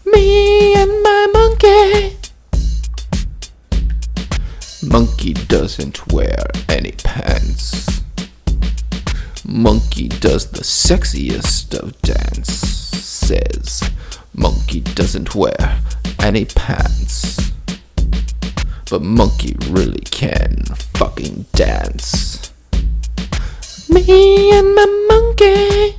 Me and my monkey. Monkey doesn't wear any pants. Monkey does the sexiest of dances. Monkey doesn't wear any pants. But monkey really can fucking dance. Me and my monkey.